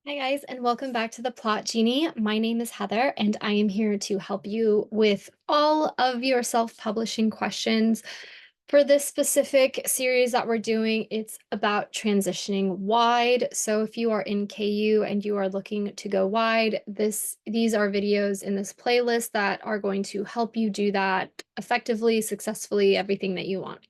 Hi, guys, and welcome back to the Plot Genie. My name is Heather, and I am here to help you with all of your self publishing questions. For this specific series that we're doing, it's about transitioning wide. So, if you are in KU and you are looking to go wide, these are videos in this playlist that are going to help you do that effectively, successfully, everything that you want.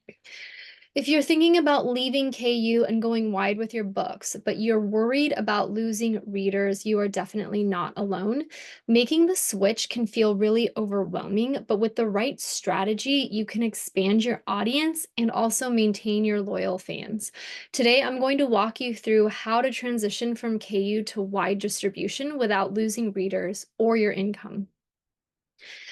If you're thinking about leaving KU and going wide with your books, but you're worried about losing readers, you are definitely not alone. Making the switch can feel really overwhelming, but with the right strategy, you can expand your audience and also maintain your loyal fans. Today, I'm going to walk you through how to transition from KU to wide distribution without losing readers or your income.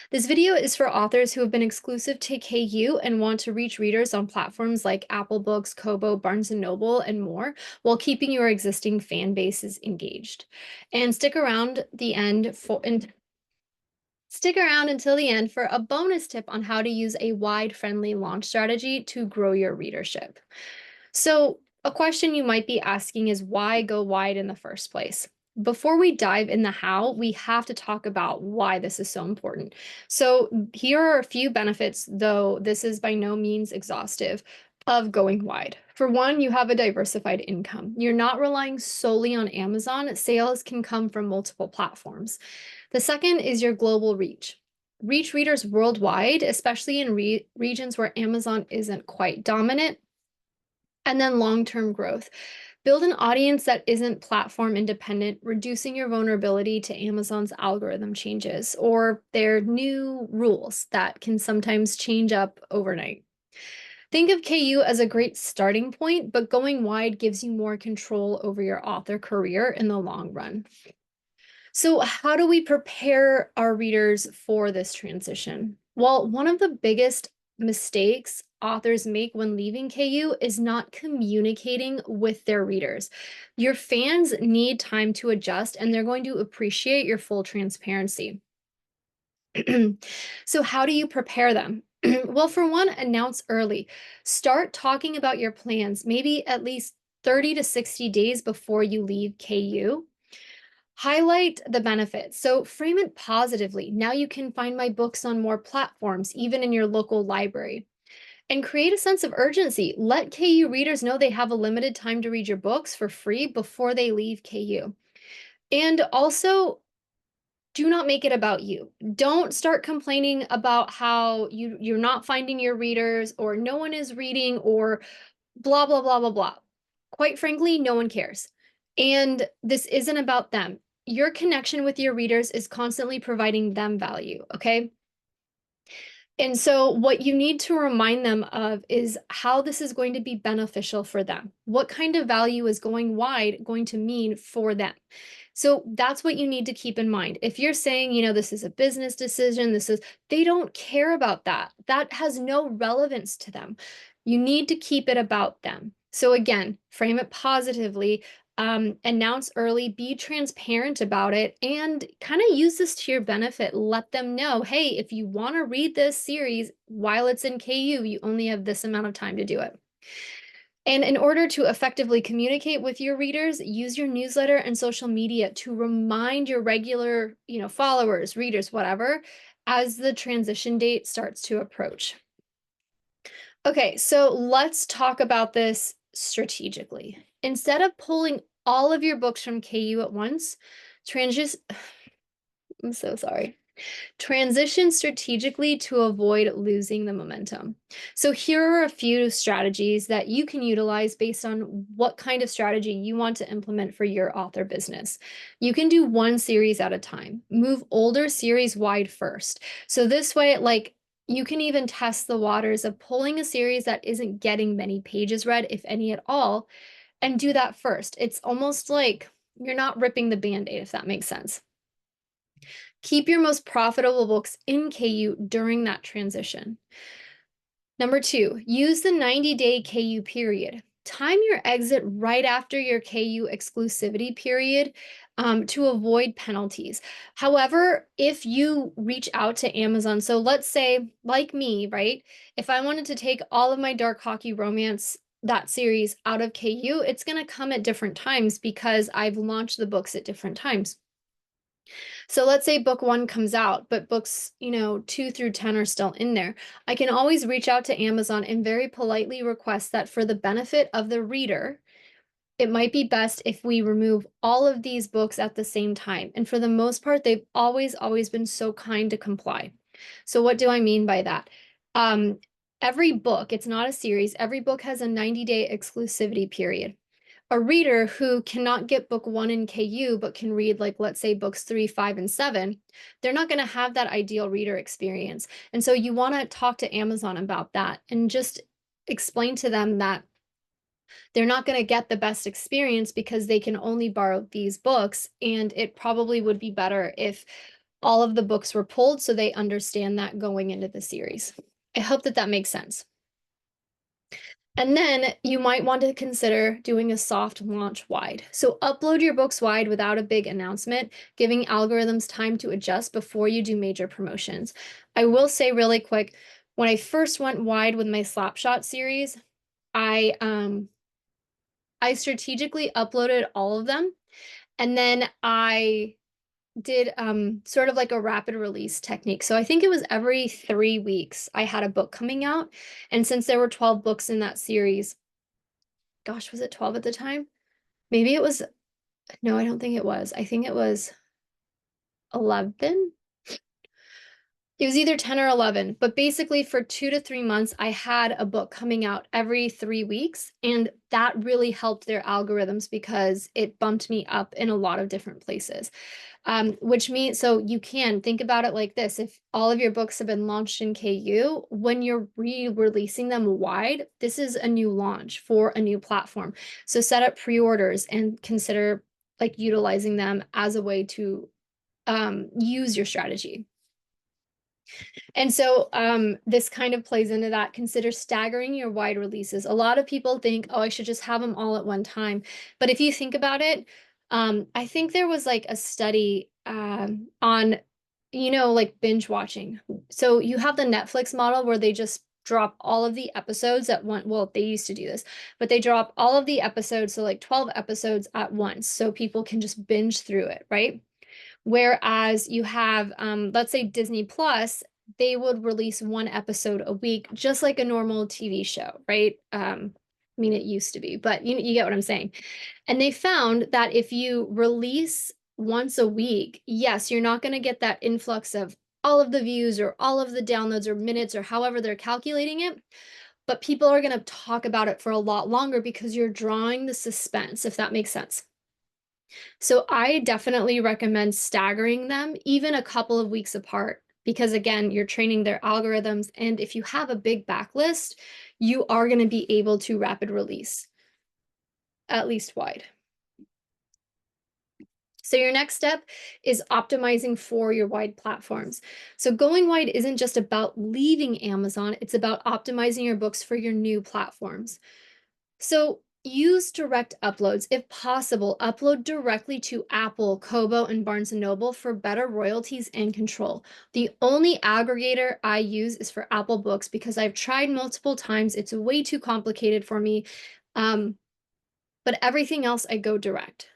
This video is for authors who have been exclusive to KU and want to reach readers on platforms like Apple Books, Kobo, Barnes& and Noble, and more, while keeping your existing fan bases engaged. And stick around until the end for a bonus tip on how to use a wide-friendly launch strategy to grow your readership. So, a question you might be asking is why go wide in the first place? Before we dive in the how, we have to talk about why this is so important. So, here are a few benefits, though this is by no means exhaustive, of going wide. For one, you have a diversified income. You're not relying solely on Amazon, sales can come from multiple platforms. The second is your global reach. Reach readers worldwide, especially in regions where Amazon isn't quite dominant. And then long-term growth. Build an audience that isn't platform independent, reducing your vulnerability to Amazon's algorithm changes or their new rules that can sometimes change up overnight. Think of KU as a great starting point, but going wide gives you more control over your author career in the long run. So, how do we prepare our readers for this transition? Well, one of the biggest mistakes authors make when leaving KU is not communicating with their readers. Your fans need time to adjust, and they're going to appreciate your full transparency. So, how do you prepare them? Well, for one, announce early. Start talking about your plans, maybe at least 30 to 60 days before you leave KU. Highlight the benefits. So frame it positively. Now you can find my books on more platforms, even in your local library. And create a sense of urgency. Let KU readers know they have a limited time to read your books for free before they leave KU. And also, do not make it about you. Don't start complaining about how you're not finding your readers or no one is reading or blah, blah, blah, blah, blah. Quite frankly, no one cares. And this isn't about them. Your connection with your readers is constantly providing them value, okay? And so, what you need to remind them of is how this is going to be beneficial for them. What kind of value is going wide going to mean for them? So, that's what you need to keep in mind. If you're saying, this is a business decision, they don't care about that. That has no relevance to them. You need to keep it about them. So, again, frame it positively, announce early, be transparent about it, and kind of use this to your benefit. Let them know, hey, if you want to read this series while it's in KU, you only have this amount of time to do it. And in order to effectively communicate with your readers, use your newsletter and social media to remind your regular, followers, readers, whatever, as the transition date starts to approach. Okay, so let's talk about this strategically. Instead of pulling all of your books from KU at once, transition I'm so sorry. Transition strategically to avoid losing the momentum. So here are a few strategies that you can utilize based on what kind of strategy you want to implement for your author business. You can do one series at a time. Move older series wide first. So this way, you can even test the waters of pulling a series that isn't getting many pages read, if any at all, and do that first. It's almost like you're not ripping the band-aid, if that makes sense. Keep your most profitable books in KU during that transition. Number two, use the 90-day KU period. Time your exit right after your KU exclusivity period to avoid penalties. However, if you reach out to Amazon, so let's say, like me, right? If I wanted to take all of my dark hockey romance that series out of KU, it's going to come at different times because I've launched the books at different times. So let's say book 1 comes out, but books, 2 through 10 are still in there. I can always reach out to Amazon and very politely request that for the benefit of the reader, it might be best if we remove all of these books at the same time. And for the most part, they've always been so kind to comply. So what do I mean by that? Um, every book, it's not a series, every book has a 90-day exclusivity period. A reader who cannot get book 1 in KU but can read, like, let's say books 3, 5, and 7, they're not going to have that ideal reader experience. And so you want to talk to Amazon about that and just explain to them that they're not going to get the best experience because they can only borrow these books. And it probably would be better if all of the books were pulled so they understand that going into the series. I hope that that makes sense. And then you might want to consider doing a soft launch wide. So upload your books wide without a big announcement, giving algorithms time to adjust before you do major promotions. I will say really quick, when I first went wide with my Slapshot series, I strategically uploaded all of them, and then I did sort of like a rapid release technique. So I think it was every 3 weeks I had a book coming out, and since there were 12 books in that series, gosh, was it 12 at the time? Maybe it was, no, I don't think it was. I think it was 11. It was either 10 or 11, but basically for 2 to 3 months, I had a book coming out every 3 weeks, and that really helped their algorithms because it bumped me up in a lot of different places. Which means, so you can think about it like this: if all of your books have been launched in KU, when you're re-releasing them wide, this is a new launch for a new platform. So set up pre-orders and consider like utilizing them as a way to use your strategy. And so this kind of plays into that. Consider staggering your wide releases. A lot of people think, oh, I should just have them all at one time. But if you think about it, I think there was like a study on, like binge watching. So you have the Netflix model where they just drop all of the episodes at one. Well, they used to do this, but they drop all of the episodes, so like 12 episodes at once, so people can just binge through it, right? Whereas you have, let's say Disney Plus, they would release one episode a week, just like a normal TV show, right? I mean, it used to be, but you get what I'm saying. And they found that if you release once a week, yes, you're not going to get that influx of all of the views or all of the downloads or minutes or however they're calculating it, but people are going to talk about it for a lot longer because you're drawing the suspense, if that makes sense. So I definitely recommend staggering them even a couple of weeks apart because again, you're training their algorithms. And if you have a big backlist, you are going to be able to rapid release, at least wide. So your next step is optimizing for your wide platforms. So going wide isn't just about leaving Amazon, it's about optimizing your books for your new platforms. So use direct uploads. If possible, upload directly to Apple, Kobo, and Barnes& Noble for better royalties and control. The only aggregator I use is for Apple Books because I've tried multiple times. It's way too complicated for me. But everything else I go direct.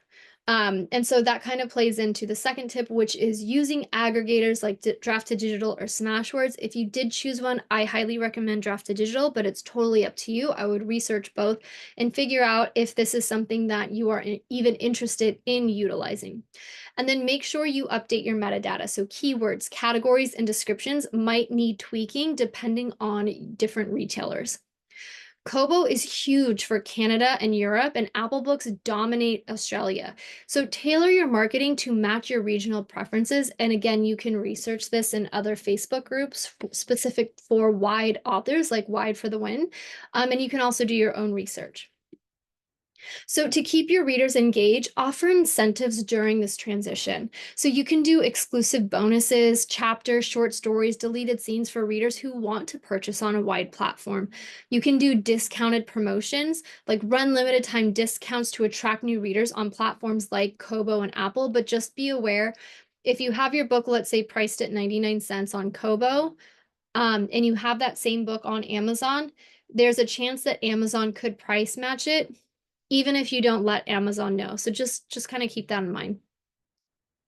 And so that kind of plays into the second tip, which is using aggregators like Draft2Digital or Smashwords. If you did choose one, I highly recommend Draft2Digital, but it's totally up to you. I would research both and figure out if this is something that you are even interested in utilizing. And then make sure you update your metadata. So keywords, categories, and descriptions might need tweaking depending on different retailers. Kobo is huge for Canada and Europe, and Apple Books dominate Australia. So tailor your marketing to match your regional preferences. And again, you can research this in other Facebook groups specific for wide authors, like Wide for the Win. And you can also do your own research. So to keep your readers engaged, offer incentives during this transition. So you can do exclusive bonuses, chapters, short stories, deleted scenes for readers who want to purchase on a wide platform. You can do discounted promotions, like run limited time discounts to attract new readers on platforms like Kobo and Apple, but just be aware, if you have your book, let's say priced at 99 cents on Kobo, and you have that same book on Amazon, there's a chance that Amazon could price match it, even if you don't let Amazon know. So just kind of keep that in mind.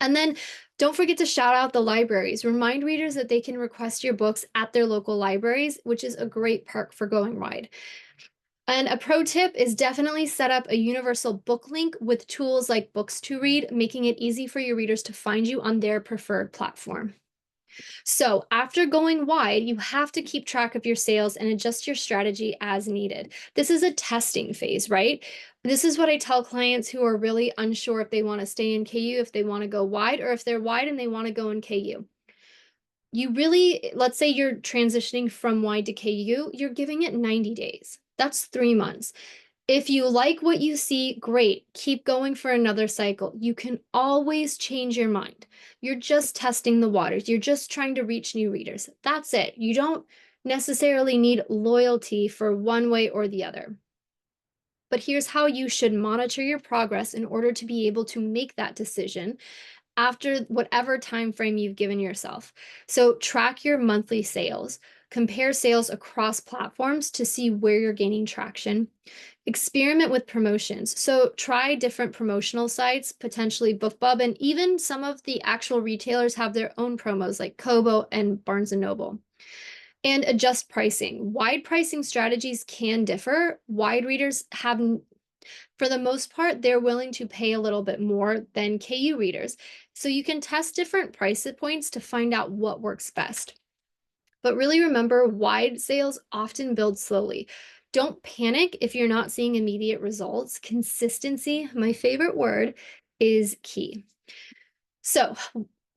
And then don't forget to shout out the libraries. Remind readers that they can request your books at their local libraries, which is a great perk for going wide. And a pro tip is definitely set up a universal book link with tools like Books to Read, making it easy for your readers to find you on their preferred platform. So, after going wide, you have to keep track of your sales and adjust your strategy as needed. This is a testing phase, right? This is what I tell clients who are really unsure if they want to stay in KU, if they want to go wide, or if they're wide and they want to go in KU. You really, let's say you're transitioning from wide to KU, you're giving it 90 days. That's 3 months. If you like what you see, great. Keep going for another cycle. You can always change your mind. You're just testing the waters. You're just trying to reach new readers. That's it. You don't necessarily need loyalty for one way or the other. But here's how you should monitor your progress in order to be able to make that decision after whatever time frame you've given yourself. So track your monthly sales. Compare sales across platforms to see where you're gaining traction. Experiment with promotions. So try different promotional sites, potentially BookBub, and even some of the actual retailers have their own promos like Kobo and Barnes and Noble. And adjust pricing. Wide pricing strategies can differ. Wide readers have, for the most part, they're willing to pay a little bit more than KU readers. So you can test different price points to find out what works best. But really remember, wide sales often build slowly. Don't panic if you're not seeing immediate results. Consistency, my favorite word, is key. So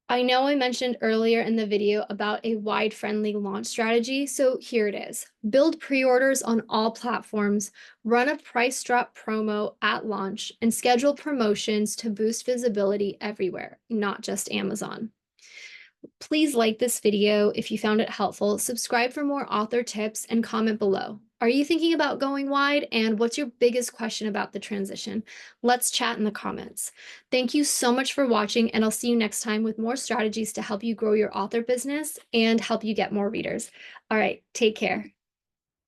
I know I mentioned earlier in the video about a wide friendly launch strategy. So here it is. Build pre-orders on all platforms, run a price drop promo at launch, and schedule promotions to boost visibility everywhere, not just Amazon. Please like this video if you found it helpful, subscribe for more author tips, and comment below. Are you thinking about going wide? And what's your biggest question about the transition? Let's chat in the comments. Thank you so much for watching, and I'll see you next time with more strategies to help you grow your author business and help you get more readers. All right, take care.